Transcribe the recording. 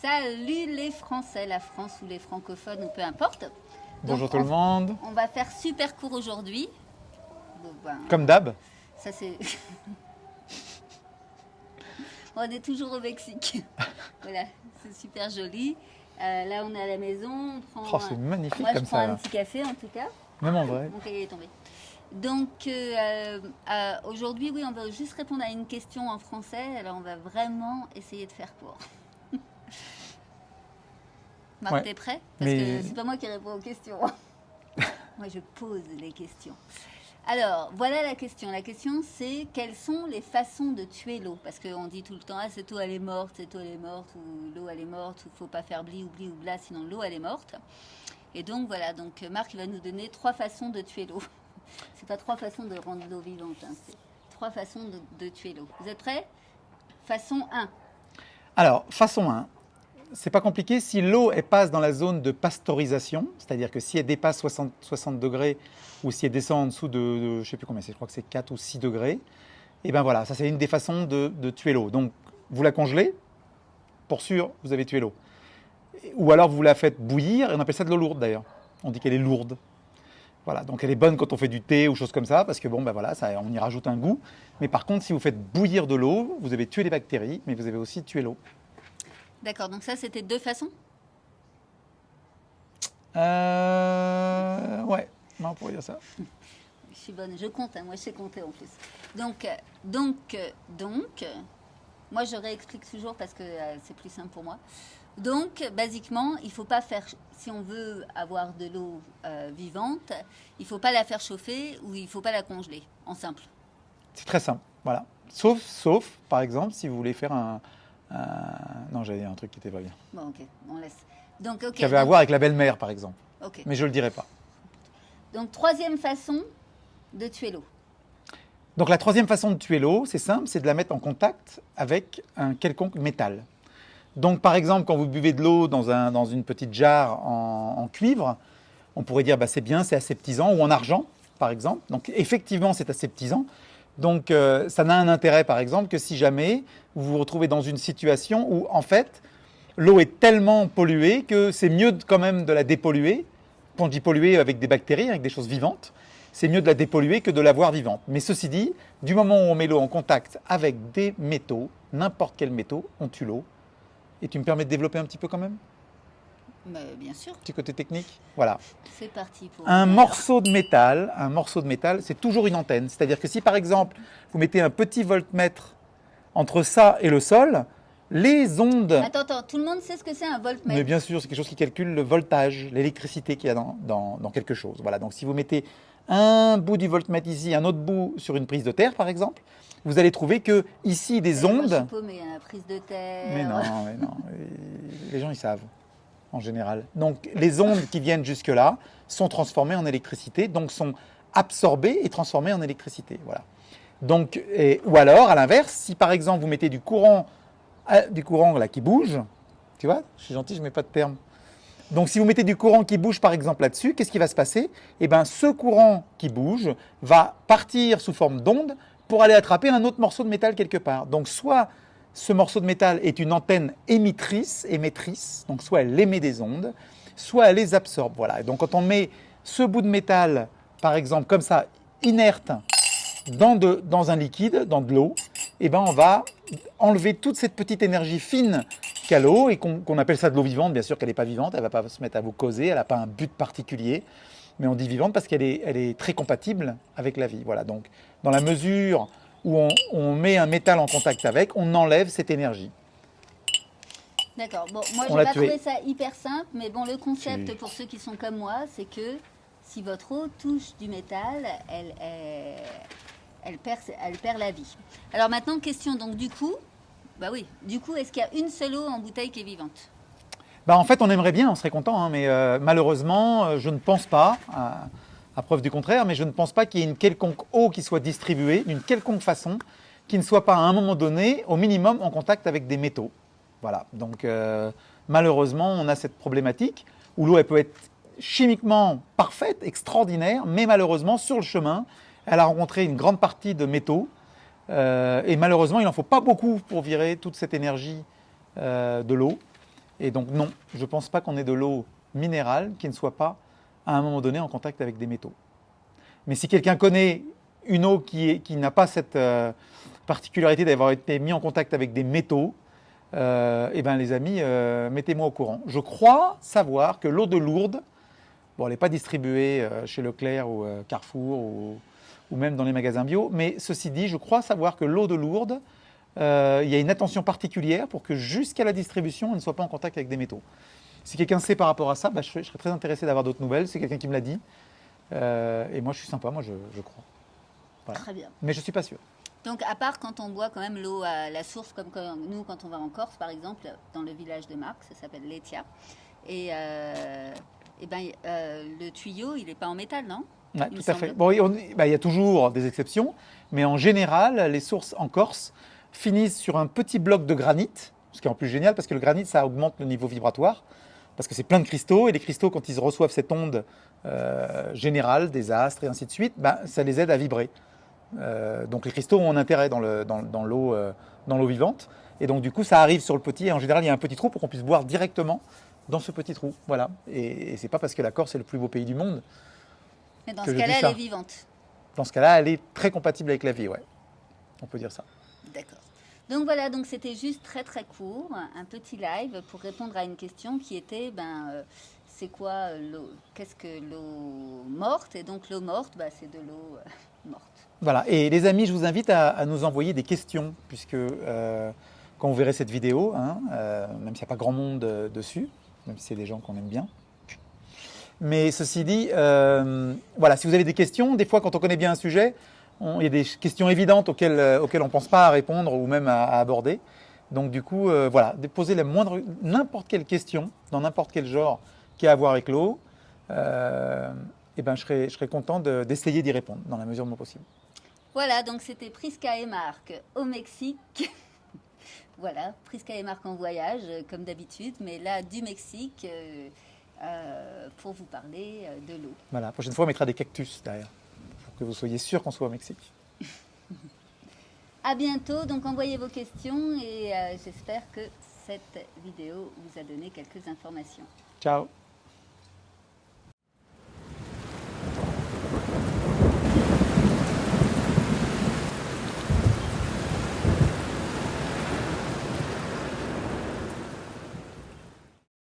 Salut les Français, la France ou les francophones ou peu importe. Bonjour tout le monde. On va faire super court aujourd'hui. Donc, Comme d'hab. Ça c'est. On est toujours au Mexique. Voilà, c'est super joli. Là on est à la maison, on prend. C'est magnifique moi, comme je prends ça. un petit café en tout cas. Même en vrai. Mon cahier est tombé. Donc aujourd'hui, oui, on va juste répondre à une question en français. Alors on va vraiment essayer de faire court. Marc, t'es prêt? Parce que c'est pas moi qui réponds aux questions. Moi, je pose les questions. Alors, voilà la question. La question, c'est quelles sont les façons de tuer l'eau? Parce qu'on dit tout le temps, ah, cette eau, elle est morte, cette eau, elle est morte, ou l'eau, elle est morte, ou faut pas faire bli ou bla, sinon l'eau, elle est morte. Et donc, voilà. Donc, Marc, il va nous donner 3 façons de tuer l'eau. C'est pas 3 façons de rendre l'eau vivante, hein, c'est 3 façons de tuer l'eau. Vous êtes prêts? Façon 1. Alors, façon 1. C'est pas compliqué. Si l'eau passe dans la zone de pasteurisation, c'est-à-dire que si elle dépasse 60 degrés ou si elle descend en dessous de je ne sais plus combien c'est, je crois que c'est 4 ou 6 degrés, et bien voilà, ça c'est une des façons de tuer l'eau. Donc, vous la congelez, pour sûr, vous avez tué l'eau. Ou alors vous la faites bouillir, et on appelle ça de l'eau lourde d'ailleurs. On dit qu'elle est lourde. Voilà, donc elle est bonne quand on fait du thé ou choses comme ça, parce que bon, ben voilà, ça, on y rajoute un goût. Mais par contre, si vous faites bouillir de l'eau, vous avez tué les bactéries, mais vous avez aussi tué l'eau. D'accord, donc ça c'était 2 façons? Ouais, on pourrait dire ça. Je suis bonne, je compte, hein, moi je sais compter en plus. Donc, moi je réexplique toujours parce que c'est plus simple pour moi. Donc, basiquement, il ne faut pas faire, si on veut avoir de l'eau vivante, il ne faut pas la faire chauffer ou il ne faut pas la congeler, en simple. C'est très simple, voilà. Sauf, par exemple, si vous voulez faire non, j'allais dire un truc qui n'était pas bien. Bon, ok, on laisse. Donc, qui avait à voir avec la belle-mère, par exemple. Okay. Mais je ne le dirai pas. Donc, 3e façon de tuer l'eau. Donc, la 3e façon de tuer l'eau, c'est simple, c'est de la mettre en contact avec un quelconque métal. Donc, par exemple, quand vous buvez de l'eau dans une petite jarre en cuivre, on pourrait dire, bah, c'est bien, c'est aseptisant, ou en argent, par exemple. Donc, effectivement, c'est aseptisant. Donc, ça n'a un intérêt, par exemple, que si jamais vous vous retrouvez dans une situation où, en fait, l'eau est tellement polluée que c'est mieux quand même de la dépolluer. Quand je dis polluer avec des bactéries, avec des choses vivantes, c'est mieux de la dépolluer que de la voir vivante. Mais ceci dit, du moment où on met l'eau en contact avec des métaux, n'importe quel métaux, on tue l'eau. Et tu me permets de développer un petit peu quand même? Mais bien sûr. Petit côté technique. Voilà. C'est parti pour un morceau de métal, c'est toujours une antenne. C'est-à-dire que si par exemple, vous mettez un petit voltmètre entre ça et le sol, les ondes... Attends, tout le monde sait ce que c'est un voltmètre? Mais bien sûr, c'est quelque chose qui calcule le voltage, l'électricité qu'il y a dans quelque chose. Voilà. Donc si vous mettez un bout du voltmètre ici, un autre bout sur une prise de terre par exemple, vous allez trouver que ici des ondes... Moi, je suis paumée, la prise de terre... Mais non. Les gens, ils savent, en général. Donc, les ondes qui viennent jusque-là sont transformées en électricité, donc sont absorbées et transformées en électricité. Voilà. Donc, ou alors, à l'inverse, si par exemple, vous mettez du courant là, qui bouge, tu vois, je suis gentil, je ne mets pas de terme. Donc, si vous mettez du courant qui bouge, par exemple, là-dessus, qu'est-ce qui va se passer? Eh bien, ce courant qui bouge va partir sous forme d'onde pour aller attraper un autre morceau de métal quelque part. Donc, soit ce morceau de métal est une antenne émettrice, donc soit elle émet des ondes, soit elle les absorbe. Voilà. Et donc, quand on met ce bout de métal, par exemple, comme ça, inerte, dans un liquide, dans de l'eau, eh ben, on va enlever toute cette petite énergie fine qu'a l'eau et qu'on appelle ça de l'eau vivante. Bien sûr qu'elle n'est pas vivante, elle ne va pas se mettre à vous causer, elle n'a pas un but particulier. Mais on dit vivante parce qu'elle est très compatible avec la vie. Voilà. Donc, dans la mesure où on met un métal en contact avec, on enlève cette énergie. D'accord. Bon, moi, je n'ai pas trouvé ça hyper simple, mais bon, le concept pour ceux qui sont comme moi, c'est que si votre eau touche du métal, elle perd la vie. Alors maintenant, question, donc du coup, est-ce qu'il y a une seule eau en bouteille qui est vivante? En fait, on aimerait bien, on serait content, hein, mais malheureusement, je ne pense pas, à preuve du contraire, mais je ne pense pas qu'il y ait une quelconque eau qui soit distribuée d'une quelconque façon, qui ne soit pas à un moment donné, au minimum, en contact avec des métaux. Voilà, donc malheureusement, on a cette problématique où l'eau, elle peut être chimiquement parfaite, extraordinaire, mais malheureusement, sur le chemin, elle a rencontré une grande partie de métaux, et malheureusement, il n'en faut pas beaucoup pour virer toute cette énergie de l'eau. Et donc non, je ne pense pas qu'on ait de l'eau minérale qui ne soit pas à un moment donné en contact avec des métaux. Mais si quelqu'un connaît une eau qui n'a pas cette particularité d'avoir été mis en contact avec des métaux, eh bien les amis, mettez-moi au courant. Je crois savoir que l'eau de Lourdes, bon, elle n'est pas distribuée chez Leclerc ou Carrefour ou même dans les magasins bio, mais ceci dit, je crois savoir que l'eau de Lourdes, il y a une attention particulière pour que jusqu'à la distribution, elle ne soit pas en contact avec des métaux. Si quelqu'un sait par rapport à ça, je serais très intéressé d'avoir d'autres nouvelles. C'est quelqu'un qui me l'a dit. Et moi, je suis sympa, moi, je crois. Voilà. Très bien. Mais je ne suis pas sûr. Donc, à part quand on boit quand même l'eau à la source, comme nous, quand on va en Corse, par exemple, dans le village de Marc, ça s'appelle Letia. Et le tuyau, il n'est pas en métal, non? Ouais, tout à fait. Bon, il y a toujours des exceptions, mais en général, les sources en Corse finissent sur un petit bloc de granit, ce qui est en plus génial parce que le granit, ça augmente le niveau vibratoire, parce que c'est plein de cristaux, et les cristaux, quand ils reçoivent cette onde générale des astres et ainsi de suite, ça les aide à vibrer. Donc les cristaux ont un intérêt dans l'eau vivante, et donc du coup, ça arrive sur le petit, et en général, il y a un petit trou pour qu'on puisse boire directement dans ce petit trou. Voilà. Et c'est pas parce que la Corse est le plus beau pays du monde. Mais dans ce cas-là, elle est vivante. Dans ce cas-là, elle est très compatible avec la vie, ouais. On peut dire ça. D'accord. Donc voilà, donc c'était juste très très court, un petit live pour répondre à une question qui était, c'est quoi l'eau? Qu'est-ce que l'eau morte? Et donc l'eau morte, c'est de l'eau morte. Voilà. Et les amis, je vous invite à nous envoyer des questions, puisque quand vous verrez cette vidéo, même s'il n'y a pas grand monde dessus, même si c'est des gens qu'on aime bien. Mais ceci dit, voilà, si vous avez des questions, des fois quand on connaît bien un sujet, il y a des questions évidentes auxquelles on ne pense pas à répondre ou même à aborder. Donc du coup, voilà, posez n'importe quelle question, dans n'importe quel genre qui a à voir avec l'eau, je serais content d'essayer d'y répondre dans la mesure de mon possible. Voilà, donc c'était Prisca et Marc au Mexique. Voilà, Prisca et Marc en voyage, comme d'habitude, mais là du Mexique, pour vous parler de l'eau. Voilà, la prochaine fois on mettra des cactus derrière, pour que vous soyez sûr qu'on soit au Mexique. À bientôt, donc envoyez vos questions et j'espère que cette vidéo vous a donné quelques informations. Ciao.